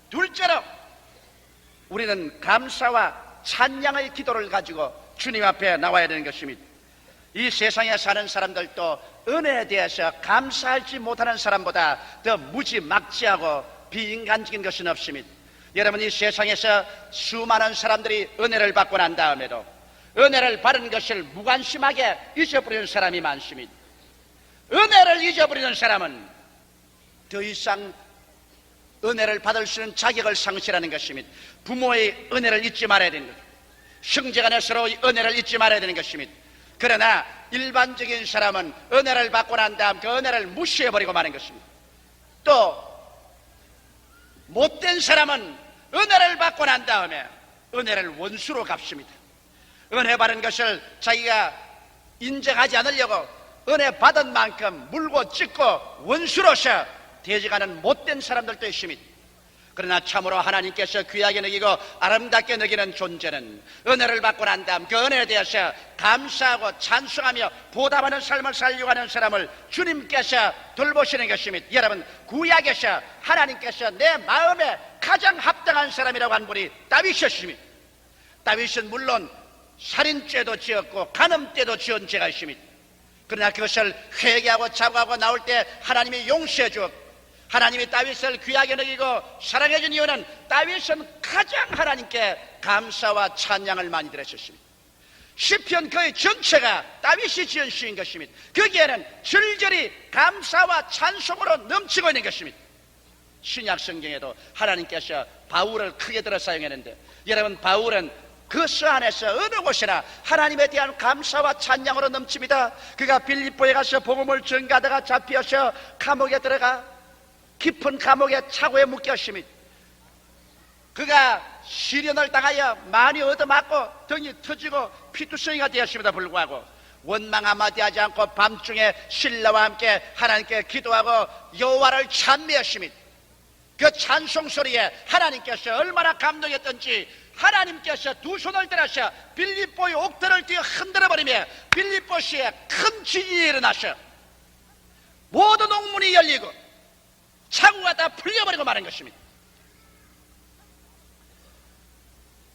둘째로 우리는 감사와 찬양의 기도를 가지고 주님 앞에 나와야 되는 것입니다. 이 세상에 사는 사람들도 은혜에 대해서 감사하지 못하는 사람보다 더 무지막지하고 비인간적인 것은 없습니다. 여러분, 이 세상에서 수많은 사람들이 은혜를 받고 난 다음에도 은혜를 받은 것을 무관심하게 잊어버리는 사람이 많습니다. 은혜를 잊어버리는 사람은 더 이상 은혜를 받을 수 있는 자격을 상실하는 것입니다. 부모의 은혜를 잊지 말아야 되는 것입니다. 형제간에 서로의 은혜를 잊지 말아야 되는 것입니다. 그러나 일반적인 사람은 은혜를 받고 난 다음 그 은혜를 무시해버리고 마는 것입니다. 또 못된 사람은 은혜를 받고 난 다음에 은혜를 원수로 갚습니다. 은혜 받은 것을 자기가 인정하지 않으려고 은혜 받은 만큼 물고 찢고 원수로서 대적하는 못된 사람들도 있습니다. 그러나 참으로 하나님께서 귀하게 여기고 아름답게 여기는 존재는 은혜를 받고 난 다음 그 은혜에 대해서 감사하고 찬송하며 보답하는 삶을 살려고 하는 사람을 주님께서 돌보시는 것입니다. 여러분, 구약에서 하나님께서 내 마음에 가장 합당한 사람이라고 한 분이 다윗이었습니다. 다윗은 물론 살인죄도 지었고 간음죄도 지은 죄가 있습니다. 그러나 그것을 회개하고 자복하고 나올 때 하나님이 용서해 주었고, 하나님이 다윗을 귀하게 여기고 사랑해 준 이유는 다윗은 가장 하나님께 감사와 찬양을 많이 드렸습니다. 시편 거의 전체가 다윗이 지은 시인 것입니다. 거기에는 절절히 감사와 찬송으로 넘치고 있는 것입니다. 신약 성경에도 하나님께서 바울을 크게 들어 사용했는데, 여러분, 바울은 그 서 안에서 어느 곳이나 하나님에 대한 감사와 찬양으로 넘칩니다. 그가 빌립보에 가서 복음을 전가하다가 잡혀서 감옥에 들어가 깊은 감옥에 차고에 묶였습니다. 그가 시련을 당하여 많이 얻어맞고 등이 터지고 피투성이가 되었음에도 불구하고 원망 한마디 하지 않고 밤중에 신라와 함께 하나님께 기도하고 여호와를 찬미했습니다. 그 찬송 소리에 하나님께서 얼마나 감동했던지 하나님께서 두 손을 들어서 빌립보의 옥터를 뛰어 흔들어버리며 빌립보시에 큰 지진이 일어나서 모든 옥문이 열리고 차고가 다 풀려버리고 마는 것입니다.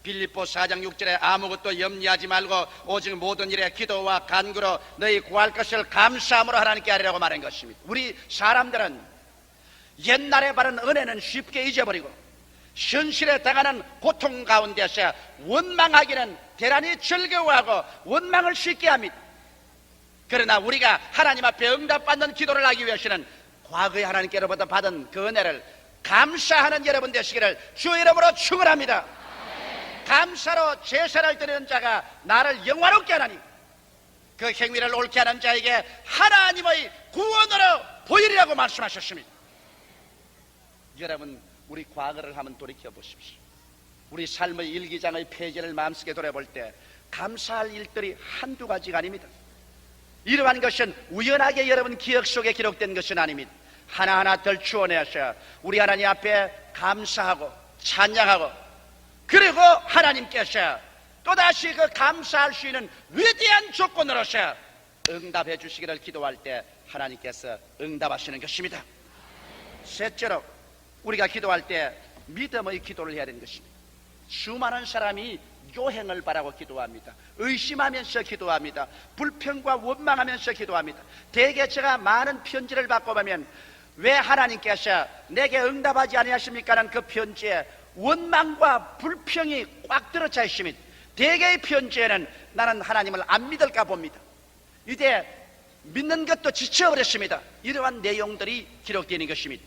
빌립보 4장 6절에 아무것도 염려하지 말고 오직 모든 일에 기도와 간구로 너희 구할 것을 감사함으로 하나님께 하리라고 말한 것입니다. 우리 사람들은 옛날에 받은 은혜는 쉽게 잊어버리고 현실에 당하는 고통 가운데서 원망하기는 대단히 즐거워하고 원망을 쉽게 합니다. 그러나 우리가 하나님 앞에 응답받는 기도를 하기 위해서는 과거에 하나님께로부터 받은 그 은혜를 감사하는 여러분 되시기를 주의 이름으로 축원합니다. 감사로 제사를 드리는 자가 나를 영화롭게 하나니 그 행위를 옳게 하는 자에게 하나님의 구원으로 보이리라고 말씀하셨습니다. 여러분, 우리 과거를 한번 돌이켜 보십시오. 우리 삶의 일기장의 페이지를 마음속에 돌아볼 때 감사할 일들이 한두 가지가 아닙니다. 이러한 것은 우연하게 여러분 기억 속에 기록된 것은 아닙니다. 하나하나 덜 추원해서 우리 하나님 앞에 감사하고 찬양하고, 그리고 하나님께서 또다시 그 감사할 수 있는 위대한 조건으로서 응답해 주시기를 기도할 때 하나님께서 응답하시는 것입니다. 셋째로 우리가 기도할 때 믿음의 기도를 해야 되는 것입니다. 수많은 사람이 요행을 바라고 기도합니다. 의심하면서 기도합니다. 불평과 원망하면서 기도합니다. 대개 제가 많은 편지를 받고 보면 왜 하나님께서 내게 응답하지 아니하십니까? 라는 그 편지에 원망과 불평이 꽉 들어차 있습니다. 대개의 편지에는 나는 하나님을 안 믿을까 봅니다. 이제 믿는 것도 지쳐버렸습니다. 이러한 내용들이 기록되는 것입니다.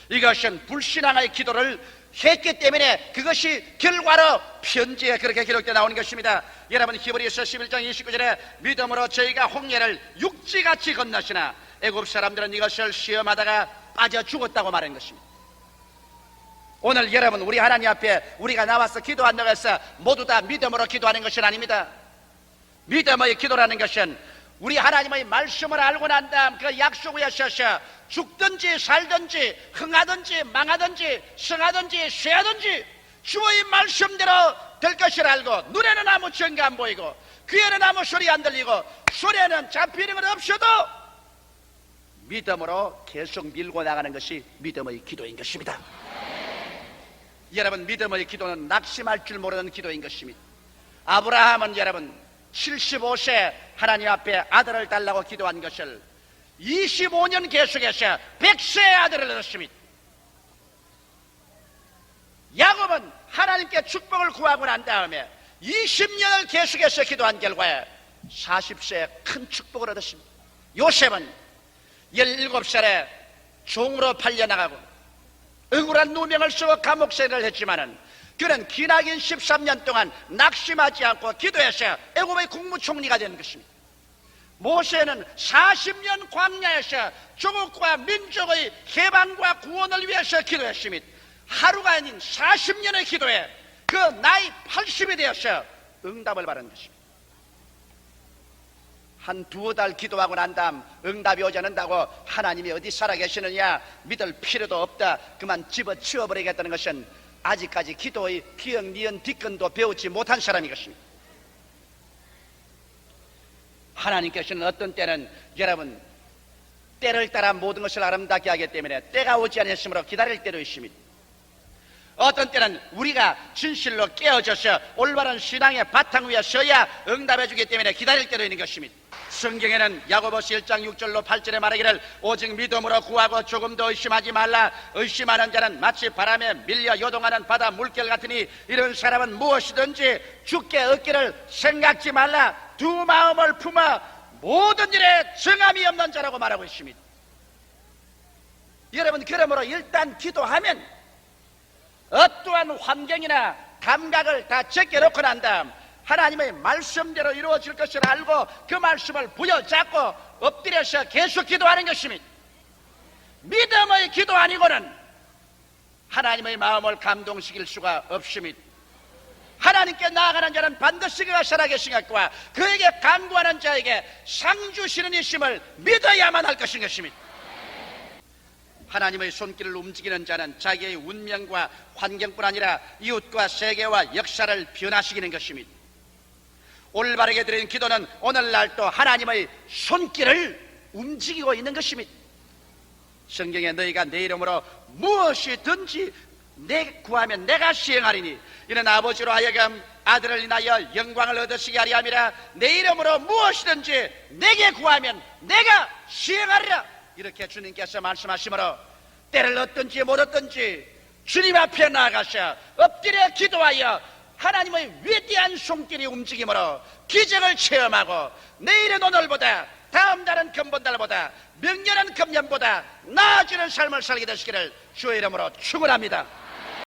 이것은 불신앙의 기도를 했기 때문에 그것이 결과로 편지에 그렇게 기록되어 나오는 것입니다. 여러분, 히브리서 11장 29절에 믿음으로 저희가 홍해를 육지같이 건너시나 애굽 사람들은 이것을 시험하다가 빠져 죽었다고 말한 것입니다. 오늘 여러분, 우리 하나님 앞에 우리가 나와서 기도한다고 해서 모두 다 믿음으로 기도하는 것은 아닙니다. 믿음의 기도라는 것은 우리 하나님의 말씀을 알고 난 다음 그 약속 위에 서서 죽든지 살든지 흥하든지 망하든지 성하든지 쇠하든지 주의 말씀대로 될 것을 알고, 눈에는 아무 증거 안 보이고 귀에는 아무 소리 안 들리고 손에는 잡히는 건 없어도 믿음으로 계속 밀고 나가는 것이 믿음의 기도인 것입니다. 여러분, 믿음의 기도는 낙심할 줄 모르는 기도인 것입니다. 아브라함은 여러분 75세 하나님 앞에 아들을 달라고 기도한 것을 25년 계속해서 100세의 아들을 얻었습니다. 야곱은 하나님께 축복을 구하고 난 다음에 20년을 계속해서 기도한 결과에 40세에 큰 축복을 얻었습니다. 요셉은 17살에 종으로 팔려나가고 억울한 누명을 쓰고 감옥생활을 했지만은 그는 기나긴 13년 동안 낙심하지 않고 기도해서 애굽의 국무총리가 된 것입니다. 모세는 40년 광야에서 조국과 민족의 해방과 구원을 위해서 기도했습니다. 하루가 아닌 40년의 기도에 그 나이 80이 되어서 응답을 받은 것입니다. 한 두어 달 기도하고 난 다음 응답이 오지 않는다고 하나님이 어디 살아계시느냐 믿을 필요도 없다, 그만 집어치워버리겠다는 것은 아직까지 기도의 기억, 니은, 뒷근도 배우지 못한 사람인 것입니다. 하나님께서는 어떤 때는 여러분 때를 따라 모든 것을 아름답게 하기 때문에 때가 오지 않았으므로 기다릴 때도 있습니다. 어떤 때는 우리가 진실로 깨어져서 올바른 신앙의 바탕 위에 서야 응답해 주기 때문에 기다릴 때도 있는 것입니다. 성경에는 야고보서 1장 6절로 8절에 말하기를 오직 믿음으로 구하고 조금도 의심하지 말라. 의심하는 자는 마치 바람에 밀려 요동하는 바다 물결 같으니 이런 사람은 무엇이든지 주께 얻기를 생각지 말라. 두 마음을 품어 모든 일에 정함이 없는 자라고 말하고 있습니다. 여러분, 그러므로 일단 기도하면 어떠한 환경이나 감각을 다 제껴놓고 난 다음 하나님의 말씀대로 이루어질 것을 알고 그 말씀을 부여잡고 엎드려서 계속 기도하는 것입니다. 믿음의 기도 아니고는 하나님의 마음을 감동시킬 수가 없습니다. 하나님께 나아가는 자는 반드시 그가 살아계신 것과 그에게 간구하는 자에게 상 주시는 이심을 믿어야만 할 것인 것입니다. 하나님의 손길을 움직이는 자는 자기의 운명과 환경뿐 아니라 이웃과 세계와 역사를 변화시키는 것입니다. 올바르게 드리는 기도는 오늘날 또 하나님의 손길을 움직이고 있는 것입니다. 성경에 너희가 내 이름으로 무엇이든지 내 구하면 내가 시행하리니 이는 아버지로 하여금 아들을 인하여 영광을 얻으시게 하리 함이라. 내 이름으로 무엇이든지 내게 구하면 내가 시행하리라. 이렇게 주님께서 말씀하시므로 때를 얻든지 못 얻든지 주님 앞에 나아가서 엎드려 기도하여 하나님의 위대한 손길이 움직임으로 기적을 체험하고 내일은 오늘보다, 다음 달은 금번달보다, 명년은 금년보다 나아지는 삶을 살게 되시기를 주의 이름으로 축원합니다.